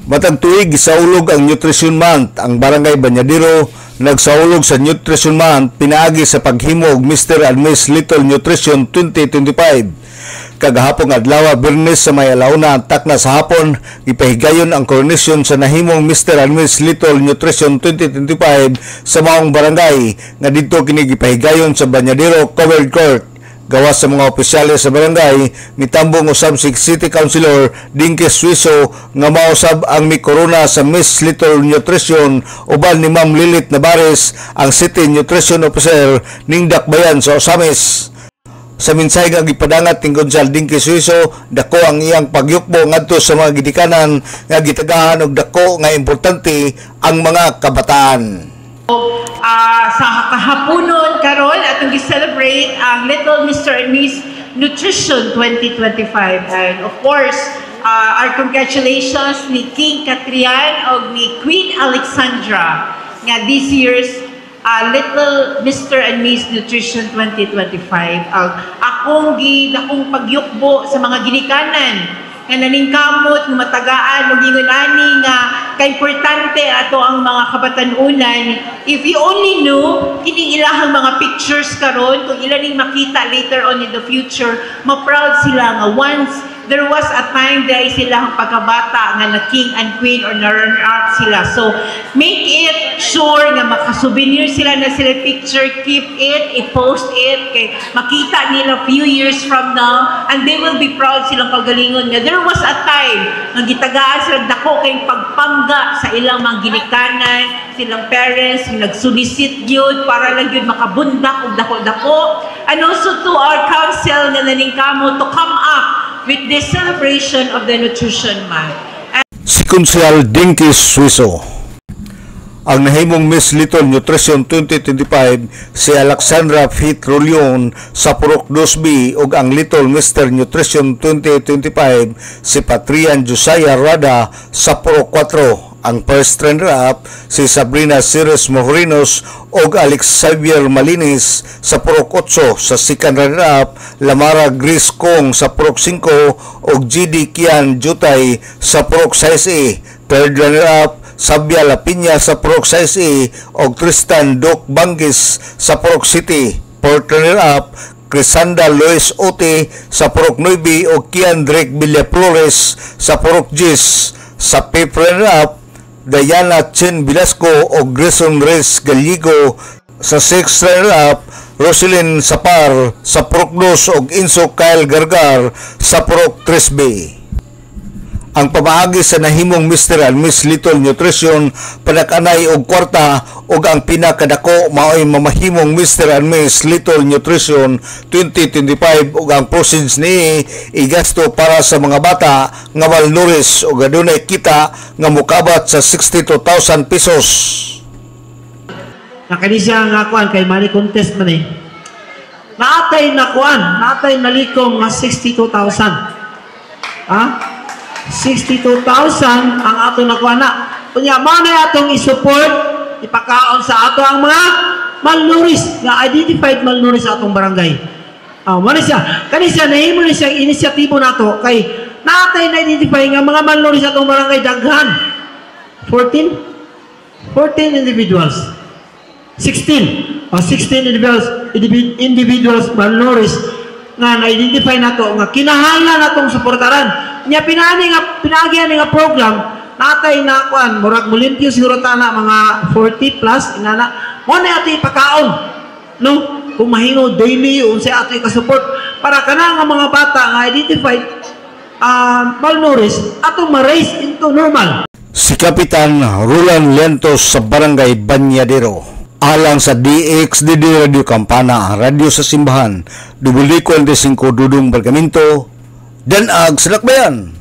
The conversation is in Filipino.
Matag tuig gisaulog ang Nutrition Month. Ang Barangay Banyadero nagsaulog sa Nutrition Month pinaagi sa paghimo og Mr. and Miss Little Nutrition 2025. Kagahapon adlaw Biyernes sa may alauna antak na sa hapon gipahigayon ang coronation sa nahimong Mr. and Miss Little Nutrition 2025 sa maong barangay nga didto kini gipahigayon sa Banyadero Covered Court. Gawas sa mga opisyales sa barangay, mitambong usab si City Councilor Dinky Suiso nga mausab ang mi corona sa Miss Little Nutrition uban ni Ma'am Lilit Nabares, ang City Nutrition Officer ning Dakbayan sa Osamis. Sa minsay nga gipadangat ni Gonzal Dinky Suiso, dako ang iyang pagyukbo ngadto sa mga gidikanan nga gitagahan og dako nga importante ang mga kabataan. Sa kahaponon karon atong gi-celebrate ang Little Mr. and Miss Nutrition 2025, and of course our congratulations ni King Catrian o ni Queen Alexandra nga this year's Little Mr. and Miss Nutrition 2025. Akong pagyukbo sa mga ginikanan nga naningkamot ng matagaan o gingunani nga kaimportante ato ang mga kabatanunan. If you only knew kini ilahang mga pictures karon, kung ilaning makita later on in the future, ma-proud sila nga once there was a time dahil sila ang pagkabata nga na king and queen or na runner-up sila. So, make it sure nga makasouvenir sila na sila picture, keep it, i-post it, kay makita nila few years from now, and they will be proud silang kagalingon nga there was a time nga gitagaan sila dako kayong pagpangga sa ilang mga ginikanan, silang parents, yung nagsulisit yun para lang yun makabundak o dako-dako. And also to our council na naningkamo to come up with this celebration of the Nutrition Month. Si Councilor Dinky Suiso. Ang nahimong Miss Little Nutrition 2025 si Alexandra Fit Rolion sa Purok 2B ug ang Little Mr. Nutrition 2025 si Patrian Josiah Rada sa Purok 4. Ang first runner-up si Sabrina Ceres Mojorinos ug Alex Xavier Malinis sa Purok 8. Sa second runner-up, Lamara Grace Kong sa Purok 5 ug GD Kian Jutay sa Purok 6A. Third runner-up, Sabia Lapinya sa Purok 6A ug Tristan Doc Bangis sa Purok City. Fourth runner-up, Crisanda Lois Ote sa Purok 9 ug Kian Drake Villaflores sa Purok 10. Sa fifth runner-up, Diana Chen Velasco o Grayson Reyes Gallego. Sa 6th runner-up, Roselyn Sapar sa Purok 2 o Inso Kyle Gargar sa Purok 3B. Ang pamaagi sa nahimong Mr. and Miss Little Nutrition panakanay og kwarta ug ang pinakadako mao'y mamahimong Mr. and Miss Little Nutrition 2025 ug ang proceeds ni igasto para sa mga bata nga malnourished ug adunay kita nga mokabat sa 62,000 pesos. Nakani siya nga kuan kay money contest man eh. Naatay nalikom nga 62,000. Ha? 62,000 ang ato nakuha na. Kunya, mana atong isupport, ipakaon sa ato ang mga malnourished, nga identified malnourished sa atong barangay. Mana siya? Kanisa, nahimo na siyang inisyatibo na to, kay natay na-identify nga mga malnourished sa atong barangay daghan. 14 individuals. 16 individuals malnourished nga na-identify na to, nga kinahanglan na itong suportaran. Nya pinagi nga program natay na kuan murag mulimpyo siguro tana mga 40 plus inana mo na ato ipakaon no kung mahingo daily unsay ato ka-support para kana nga mga bata nga identified malnourished ato ma-raise into normal. Si Kapitan Roland Lentos sa Barangay Banyadero alang sa DXDD Radio Campana, radio sa simbahan, W45 Dudong Bargamento, Danag sa Dakbayan.